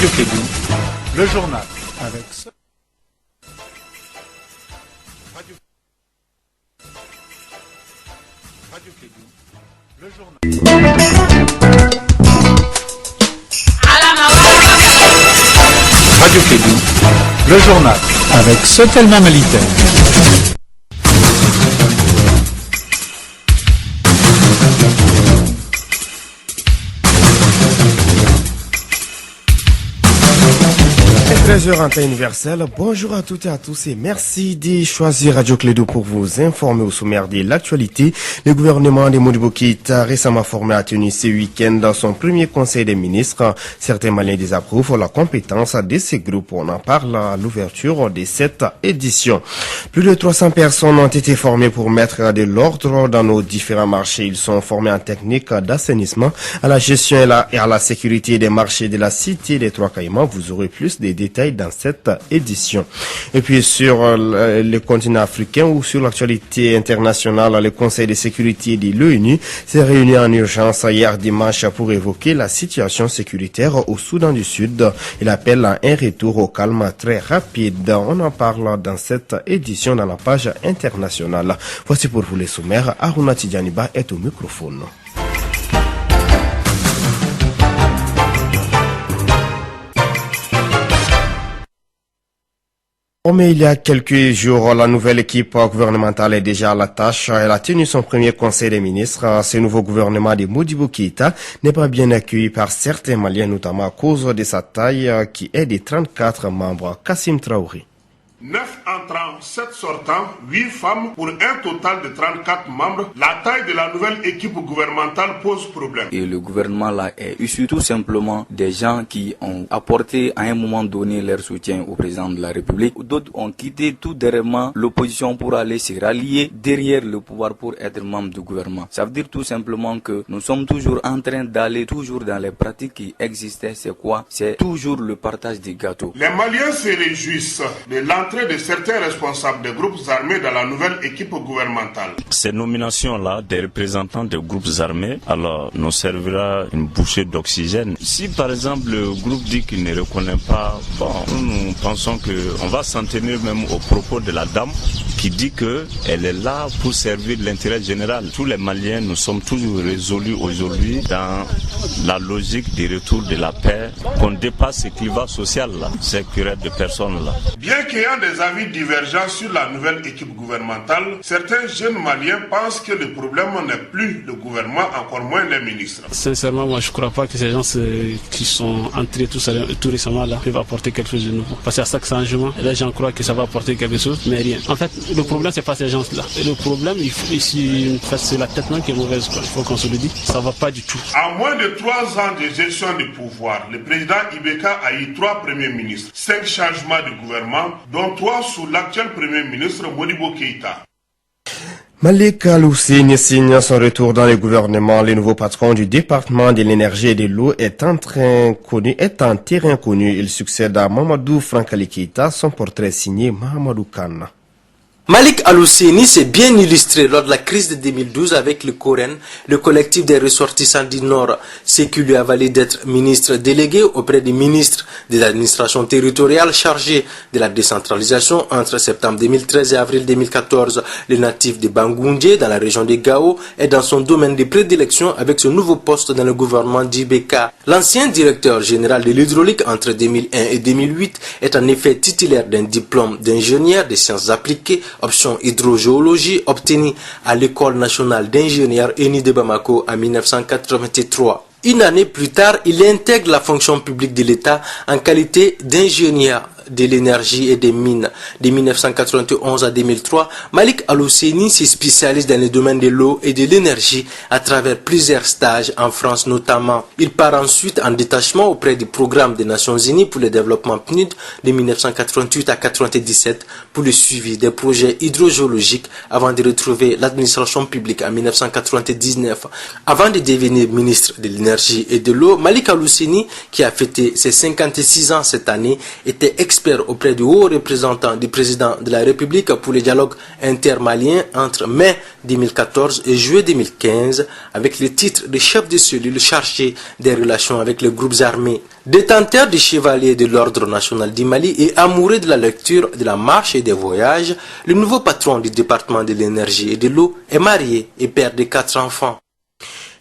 Radio Kédou, le journal avec ce... Radio Kédou, le journal. Radio Kédou, le journal avec Sotelma Militaire. « 13h en temps universel, bonjour à toutes et à tous et merci de choisir Radio Kédou pour vous informer au sommaire de l'actualité. Le gouvernement de Modibo Keïta, récemment formé, a tenu ce week-end dans son premier conseil des ministres. Certains Maliens désapprouvent la compétence de ces groupes. On en parle à l'ouverture de cette édition. Plus de 300 personnes ont été formées pour mettre de l'ordre dans nos différents marchés. Ils sont formés en technique d'assainissement, à la gestion et à la sécurité des marchés de la cité des Trois Caïmans. Vous aurez plus de détails dans cette édition. Et puis sur le continent africain ou sur l'actualité internationale, le Conseil de sécurité de l'ONU s'est réuni en urgence hier dimanche pour évoquer la situation sécuritaire au Soudan du Sud. Il appelle à un retour au calme très rapide. On en parle dans cette édition dans la page internationale. Voici pour vous les sommaires. Aruna Tidjaniba est au microphone. Mais il y a quelques jours, la nouvelle équipe gouvernementale est déjà à la tâche. Elle a tenu son premier conseil des ministres. Ce nouveau gouvernement de Modibo Keïta n'est pas bien accueilli par certains Maliens, notamment à cause de sa taille qui est de 34 membres. Kassim Traoré. 9 entrants, 7 sortants, 8 femmes pour un total de 34 membres. La taille de la nouvelle équipe gouvernementale pose problème. Et le gouvernement là est issu tout simplement des gens qui ont apporté à un moment donné leur soutien au président de la République. D'autres ont quitté tout dernièrement l'opposition pour aller se rallier derrière le pouvoir pour être membre du gouvernement. Ça veut dire tout simplement que nous sommes toujours en train d'aller toujours dans les pratiques qui existaient. C'est quoi? C'est toujours le partage des gâteaux. Les Maliens se réjouissent de l'entrée de certains responsables des groupes armés dans la nouvelle équipe gouvernementale. Ces nominations-là des représentants des groupes armés, alors nous servira une bouchée d'oxygène. Si par exemple le groupe dit qu'il ne reconnaît pas, nous pensons qu'on va s'en tenir même au propos de la dame qui dit qu'elle est là pour servir l'intérêt général. Tous les Maliens, nous sommes toujours résolus aujourd'hui dans la logique du retour de la paix, qu'on dépasse ce climat social là, ces querelles de personnes là. Bien qu'il y ait des avis divergents sur la nouvelle équipe gouvernementale, certains jeunes Maliens pensent que le problème n'est plus le gouvernement, encore moins les ministres. Sincèrement, moi je ne crois pas que ces gens qui sont entrés tout récemment là peuvent apporter quelque chose de nouveau. Parce qu'à chaque changement, les gens croient que ça va apporter quelque chose, mais rien. En fait, le problème c'est pas ces gens-là. Le problème, c'est la tête même qui est mauvaise. Il faut qu'on se le dise. Ça va pas du tout. En moins de 3 ans de gestion du pouvoir, le président Ibeka a eu 3 premiers ministres, 5 changements de gouvernement, dont 3 sous l'actuel premier ministre Modibo Keïta. Malik Alousseini signe son retour dans le gouvernement. Le nouveau patron du département de l'énergie et de l'eau est en terrain connu. Il succède à Mamadou Frankali Keïta, son portrait signé Mahamadou Khan. Malik Alousseini s'est bien illustré lors de la crise de 2012 avec le COREN, le collectif des ressortissants du Nord, ce qui lui a valu d'être ministre délégué auprès des ministres des administrations territoriales chargés de la décentralisation entre septembre 2013 et avril 2014. Le natif de Bangoundé, dans la région de Gao, est dans son domaine de prédilection avec ce nouveau poste dans le gouvernement d'Ibek. L'ancien directeur général de l'hydraulique entre 2001 et 2008 est en effet titulaire d'un diplôme d'ingénieur des sciences appliquées option hydrogéologie obtenue à l'école nationale d'ingénieurs ENI de Bamako en 1983. Une année plus tard, il intègre la fonction publique de l'État en qualité d'ingénieur de l'énergie et des mines. De 1991 à 2003, Malik Alousseini se spécialise dans le domaine de l'eau et de l'énergie à travers plusieurs stages en France notamment. Il part ensuite en détachement auprès du programme des Nations Unies pour le développement PNUD de 1988 à 1997 pour le suivi des projets hydrogéologiques avant de retrouver l'administration publique en 1999. Avant de devenir ministre de l'énergie et de l'eau, Malik Alousseini, qui a fêté ses 56 ans cette année, était expert auprès du haut représentant du président de la République pour le dialogue intermalien entre mai 2014 et juillet 2015 avec le titre de chef de cellule chargé des relations avec les groupes armés. Détenteur du chevalier de l'ordre national du Mali et amoureux de la lecture, de la marche et des voyages, le nouveau patron du département de l'énergie et de l'eau est marié et père de 4 enfants.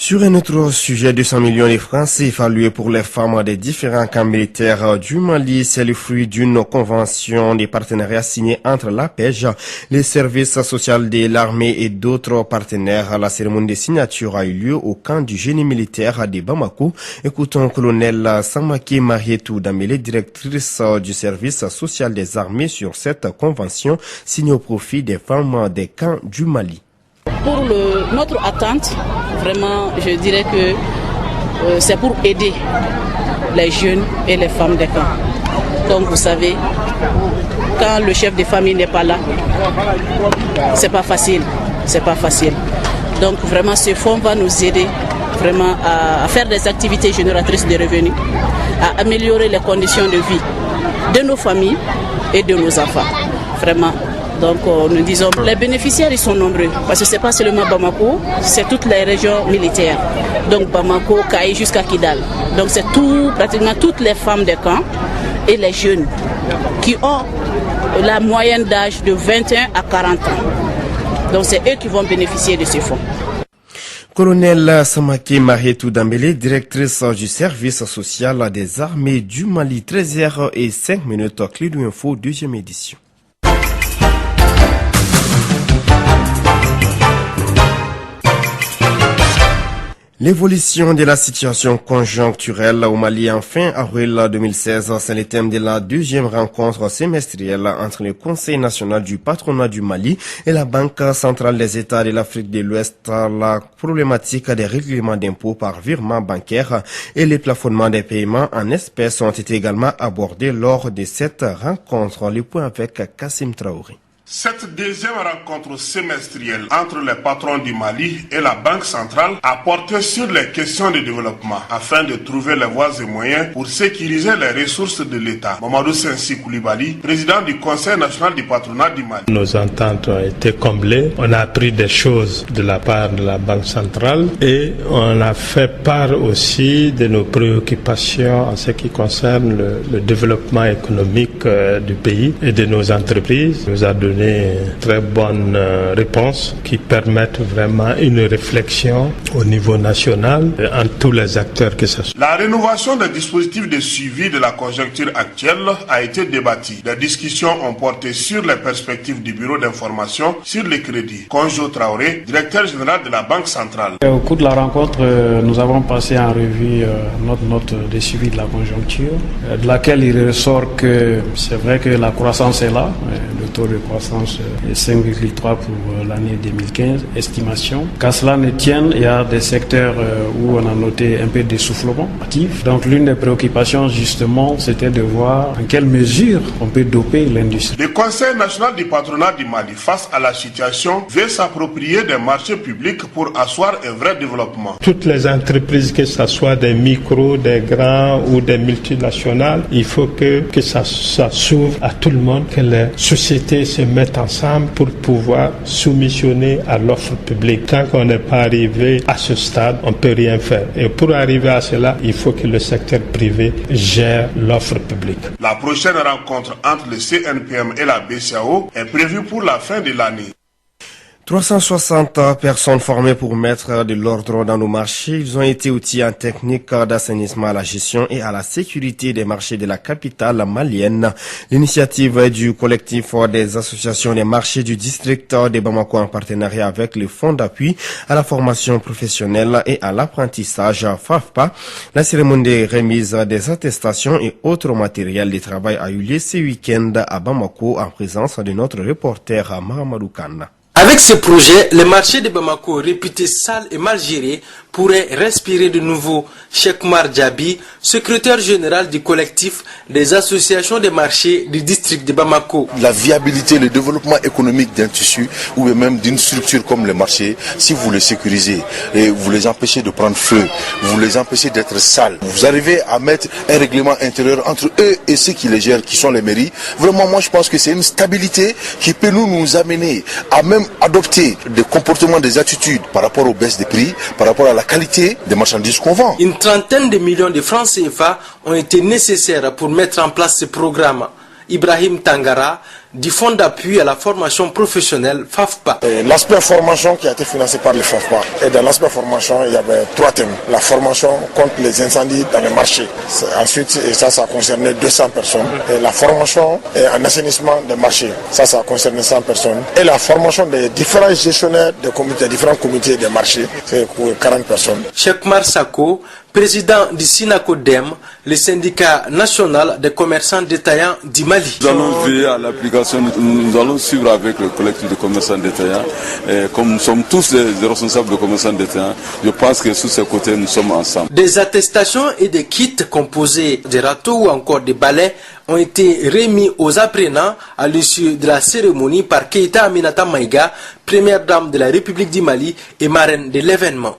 Sur un autre sujet, 200 millions de francs CFA alloués pour les femmes des différents camps militaires du Mali, c'est le fruit d'une convention de partenariat signée entre l'APEJ, les services sociaux de l'armée et d'autres partenaires. La cérémonie de signature a eu lieu au camp du génie militaire de Bamako. Écoutons colonel Samake Marietou Damele, directrice du service social des armées sur cette convention signée au profit des femmes des camps du Mali. Pour notre attente, vraiment, je dirais que c'est pour aider les jeunes et les femmes des camps. Donc vous savez, quand le chef de famille n'est pas là, c'est pas facile. Donc vraiment, ce fonds va nous aider vraiment à faire des activités génératrices de revenus, à améliorer les conditions de vie de nos familles et de nos enfants. Vraiment. Donc nous disons, les bénéficiaires ils sont nombreux, parce que ce n'est pas seulement Bamako, c'est toutes les régions militaires. Donc Bamako, Kaï jusqu'à Kidal. Donc c'est pratiquement toutes les femmes des camps et les jeunes qui ont la moyenne d'âge de 21 à 40 ans. Donc c'est eux qui vont bénéficier de ce fonds. Colonel Samake Marietou Dambele, directrice du service social des armées du Mali, 13h05, Clé de Info, 2e édition. L'évolution de la situation conjoncturelle au Mali en fin avril 2016, c'est le thème de la 2e rencontre semestrielle entre le Conseil national du patronat du Mali et la Banque centrale des États de l'Afrique de l'Ouest. La problématique des règlements d'impôts par virement bancaire et les plafonnements des paiements en espèces ont été également abordés lors de cette rencontre. Le point avec Kassim Traoré. Cette 2e rencontre semestrielle entre les patrons du Mali et la Banque centrale a porté sur les questions de développement afin de trouver les voies et moyens pour sécuriser les ressources de l'État. Mamadou Sensi Koulibaly, président du Conseil national du patronat du Mali. Nos ententes ont été comblées. On a appris des choses de la part de la Banque centrale et on a fait part aussi de nos préoccupations en ce qui concerne le développement économique du pays et de nos entreprises. Il nous a donné très bonnes réponses qui permettent vraiment une réflexion au niveau national en tous les acteurs que ce soit. La rénovation des dispositifs de suivi de la conjoncture actuelle a été débattue. Les discussions ont porté sur les perspectives du bureau d'information sur les crédits. Konjo Traoré, directeur général de la Banque centrale. Au cours de la rencontre, nous avons passé en revue notre note de suivi de la conjoncture, de laquelle il ressort que c'est vrai que la croissance est là, le taux de croissance est 5,3 pour l'année 2015, estimation. Qu'à cela ne tienne, il y a des secteurs où on a noté un peu d'essoufflement actif. Donc l'une des préoccupations justement, c'était de voir en quelle mesure on peut doper l'industrie. Le Conseil national du patronat du Mali, face à la situation, veut s'approprier des marchés publics pour asseoir un vrai développement. Toutes les entreprises, que ce soit des micros, des grands ou des multinationales, il faut que ça s'ouvre à tout le monde, que les sociétés se mettent ensemble pour pouvoir soumissionner à l'offre publique. Tant qu'on n'est pas arrivé à ce stade, on ne peut rien faire. Et pour arriver à cela, il faut que le secteur privé gère l'offre publique. La prochaine rencontre entre le CNPM et la BCAO est prévue pour la fin de l'année. 360 personnes formées pour mettre de l'ordre dans nos marchés. Ils ont été outillés en technique d'assainissement à la gestion et à la sécurité des marchés de la capitale malienne. L'initiative est du collectif des associations des marchés du district de Bamako en partenariat avec le Fonds d'appui à la formation professionnelle et à l'apprentissage FAFPA. La cérémonie de remise des attestations et autres matériels de travail a eu lieu ce week-end à Bamako en présence de notre reporter Mahamadou Khan. Avec ce projet, le marché de Bamako, réputé sale et mal géré, pourrait respirer de nouveau. Cheikh Mar Djabi, secrétaire général du collectif des associations des marchés du district de Bamako. La viabilité, le développement économique d'un tissu ou même d'une structure comme le marché, si vous les sécurisez et vous les empêchez de prendre feu, vous les empêchez d'être sales, vous arrivez à mettre un règlement intérieur entre eux et ceux qui les gèrent, qui sont les mairies. Vraiment, moi je pense que c'est une stabilité qui peut nous amener à même adopter des comportements, des attitudes par rapport aux baisses des prix, par rapport à la qualité des marchandises qu'on vend. Une trentaine de millions de francs CFA ont été nécessaires pour mettre en place ce programme. Ibrahim Tangara, du Fonds d'appui à la formation professionnelle FAFPA. L'aspect formation qui a été financé par le FAFPA. Et dans l'aspect formation, il y avait 3 thèmes. La formation contre les incendies dans les marchés. Ensuite, et ça a concerné 200 personnes. Et la formation en assainissement des marchés. Ça a concerné 100 personnes. Et la formation des différents gestionnaires des différents comités des marchés. C'est pour 40 personnes. Cheikh Mar Sako, président du SINACODEM, le syndicat national des commerçants détaillants du Mali. Nous allons veiller à l'application, nous allons suivre avec le collectif de commerçants détaillants. Et comme nous sommes tous des responsables de commerçants détaillants, je pense que sur ces côtés, nous sommes ensemble. Des attestations et des kits composés de râteaux ou encore de balais ont été remis aux apprenants à l'issue de la cérémonie par Keïta Aminata Maïga, première dame de la République du Mali et marraine de l'événement.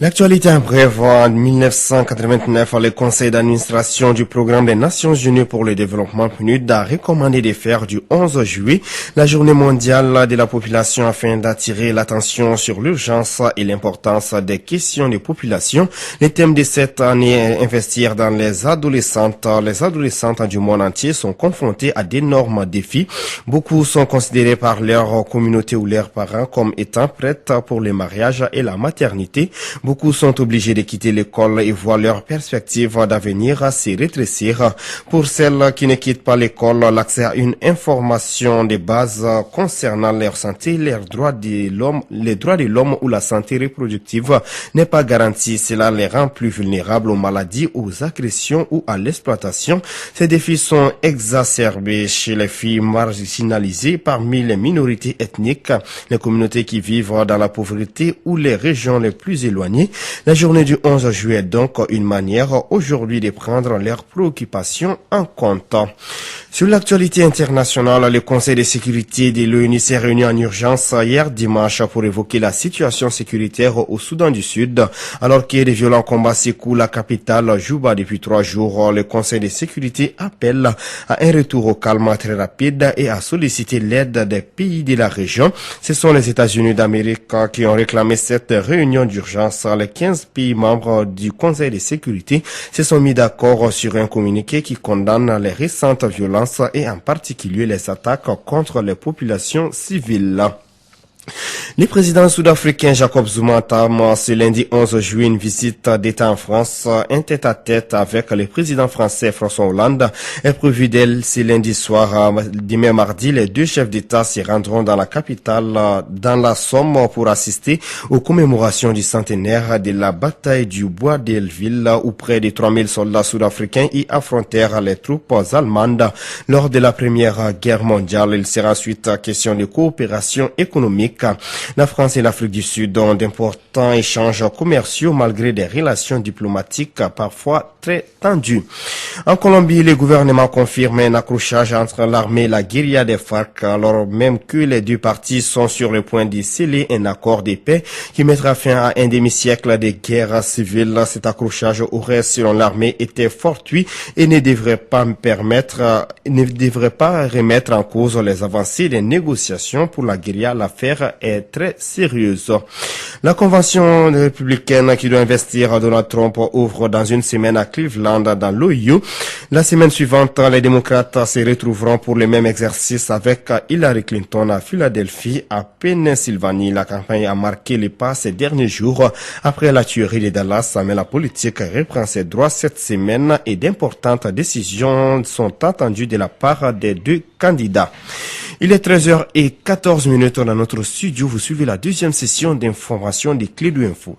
L'actualité en bref, en 1989, le conseil d'administration du programme des Nations Unies pour le développement PNUD a recommandé de faire du 11 juillet la journée mondiale de la population afin d'attirer l'attention sur l'urgence et l'importance des questions de population. Les thèmes de cette année, investir dans les adolescentes. Les adolescentes du monde entier sont confrontées à d'énormes défis. Beaucoup sont considérés par leur communauté ou leurs parents comme étant prêtes pour le mariage et la maternité. Beaucoup sont obligés de quitter l'école et voient leur perspective d'avenir se rétrécir. Pour celles qui ne quittent pas l'école, l'accès à une information de base concernant leur santé, les droits de l'homme ou la santé reproductive n'est pas garanti. Cela les rend plus vulnérables aux maladies, aux agressions ou à l'exploitation. Ces défis sont exacerbés chez les filles marginalisées parmi les minorités ethniques, les communautés qui vivent dans la pauvreté ou les régions les plus éloignées. La journée du 11 juillet est donc une manière aujourd'hui de prendre leurs préoccupations en compte. Sur l'actualité internationale, le Conseil de sécurité de l'ONU s'est réuni en urgence hier dimanche pour évoquer la situation sécuritaire au Soudan du Sud. Alors que des violents combats secouent la capitale Juba depuis 3 jours, le Conseil de sécurité appelle à un retour au calme très rapide et à solliciter l'aide des pays de la région. Ce sont les États-Unis d'Amérique qui ont réclamé cette réunion d'urgence. Les 15 pays membres du Conseil de sécurité se sont mis d'accord sur un communiqué qui condamne les récentes violences et en particulier les attaques contre les populations civiles. Le président sud-africain Jacob Zuma entame ce lundi 11 juillet une visite d'État en France. Un tête-à-tête avec le président français François Hollande est prévu dès ce lundi soir. Demain mardi, les 2 chefs d'État se rendront dans la capitale, dans la Somme, pour assister aux commémorations du centenaire de la bataille du bois d'Elville, où près de 3000 soldats sud-africains y affrontèrent les troupes allemandes lors de la Première Guerre mondiale. Il sera ensuite question de coopération économique. La France et l'Afrique du Sud ont d'importants échanges commerciaux malgré des relations diplomatiques parfois très tendues. En Colombie, le gouvernement confirme un accrochage entre l'armée et la guérilla des FARC, alors même que les 2 parties sont sur le point de sceller un accord de paix qui mettra fin à un demi-siècle de guerre civile. Cet accrochage aurait, selon l'armée, été fortuit et ne devrait pas remettre en cause les avancées des négociations pour la guérilla. L'affaire est très sérieuse. La convention républicaine qui doit investir Donald Trump ouvre dans une semaine à Cleveland, dans l'Ohio. La semaine suivante, les démocrates se retrouveront pour le même exercice avec Hillary Clinton à Philadelphie, à Pennsylvanie. La campagne a marqué les pas ces derniers jours après la tuerie de Dallas, mais la politique reprend ses droits cette semaine et d'importantes décisions sont attendues de la part des 2 candidats. Il est 13h14 dans notre studio. Vous suivez la 2e session d'information des clés de l'info.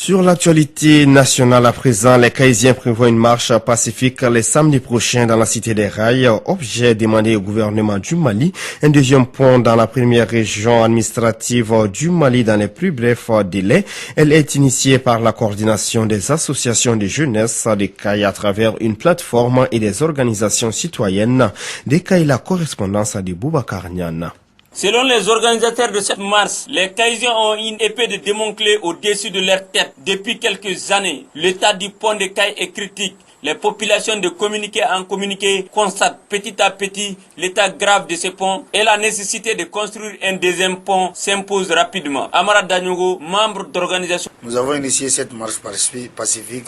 Sur l'actualité nationale à présent, les Caïsiens prévoient une marche pacifique les samedis prochains dans la cité des Rails. Objet demandé au gouvernement du Mali. Un deuxième pont dans la première région administrative du Mali dans les plus brefs délais. Elle est initiée par la coordination des associations de jeunesse des Caïs à travers une plateforme et des organisations citoyennes. Des Caïs, la correspondance de Boubacar Niane. Selon les organisateurs de cette marche, les Caïsiens ont une épée de Démoclès au-dessus de leur tête. Depuis quelques années, l'état du pont de Caï est critique. Les populations de communiqué en communiqué constatent petit à petit l'état grave de ce pont et la nécessité de construire un deuxième pont s'impose rapidement. Amara Danyogo, membre d'organisation. Nous avons initié cette marche pacifique,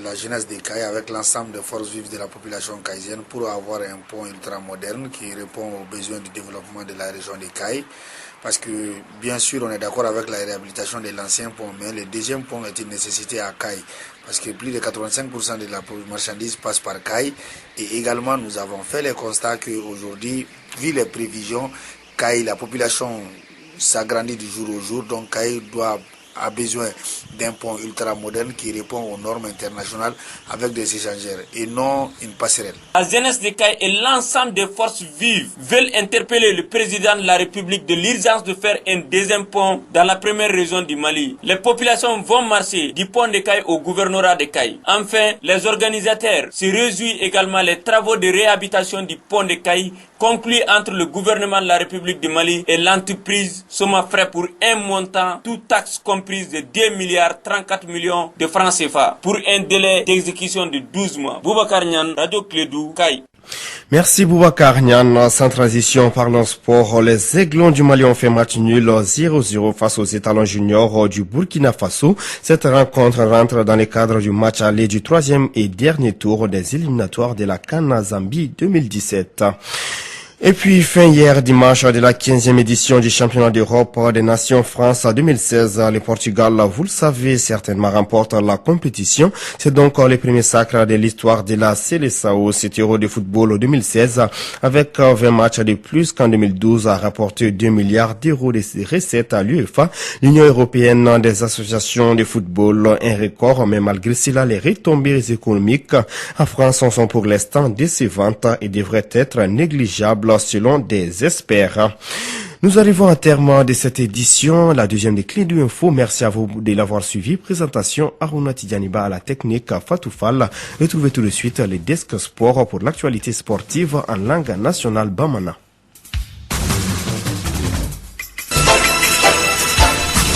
la jeunesse des Caïs avec l'ensemble des forces vives de la population caïsienne pour avoir un pont ultramoderne qui répond aux besoins du développement de la région des Caïs. Parce que, bien sûr, on est d'accord avec la réhabilitation de l'ancien pont, mais le deuxième pont est une nécessité à Caï. Parce que plus de 85% de la marchandise passe par Caï. Et également, nous avons fait le constat qu'aujourd'hui, vu les prévisions, Caï, la population s'agrandit du jour au jour. Donc, Caï a besoin d'un pont ultramoderne qui répond aux normes internationales avec des échangeurs et non une passerelle. La jeunesse de Caï et l'ensemble des forces vives veulent interpeller le président de la République de l'urgence de faire un deuxième pont dans la première région du Mali. Les populations vont marcher du pont de Caï au gouvernorat de Caï. Enfin, les organisateurs se réjouissent également les travaux de réhabilitation du pont de Caï conclu entre le gouvernement de la République du Mali et l'entreprise Somafrais pour un montant, toute taxe comprise de 2 milliards 34 millions de francs CFA pour un délai d'exécution de 12 mois. Boubacar Niane, Radio Clédou, Caï. Merci Boubacar Niane. Sans transition, parlons sport. Les Aiglons du Mali ont fait match nul 0-0 face aux étalons juniors du Burkina Faso. Cette rencontre rentre dans le cadre du match aller du troisième et dernier tour des éliminatoires de la CAN Zambie 2017. Et puis, fin hier dimanche de la 15e édition du championnat d'Europe des Nations France 2016, le Portugal, vous le savez, certainement remporte la compétition. C'est donc le premier sacre de l'histoire de la Seleção, cet Euro de football 2016, avec 20 matchs de plus qu'en 2012, a rapporté 2 milliards d'euros de recettes à l'UEFA, l'Union européenne des associations de football, un record, mais malgré cela, les retombées économiques en France sont pour l'instant décevantes et devraient être négligeables selon des experts. Nous arrivons à terme de cette édition, la deuxième des Clés du Info. Merci à vous de l'avoir suivi. Présentation Aruna Tidjaniba à la technique, Fatou Fall. Retrouvez tout de suite les desks sport pour l'actualité sportive en langue nationale bamana.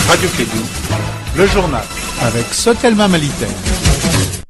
Radio Clédou, le journal avec Sotelma Malitaire.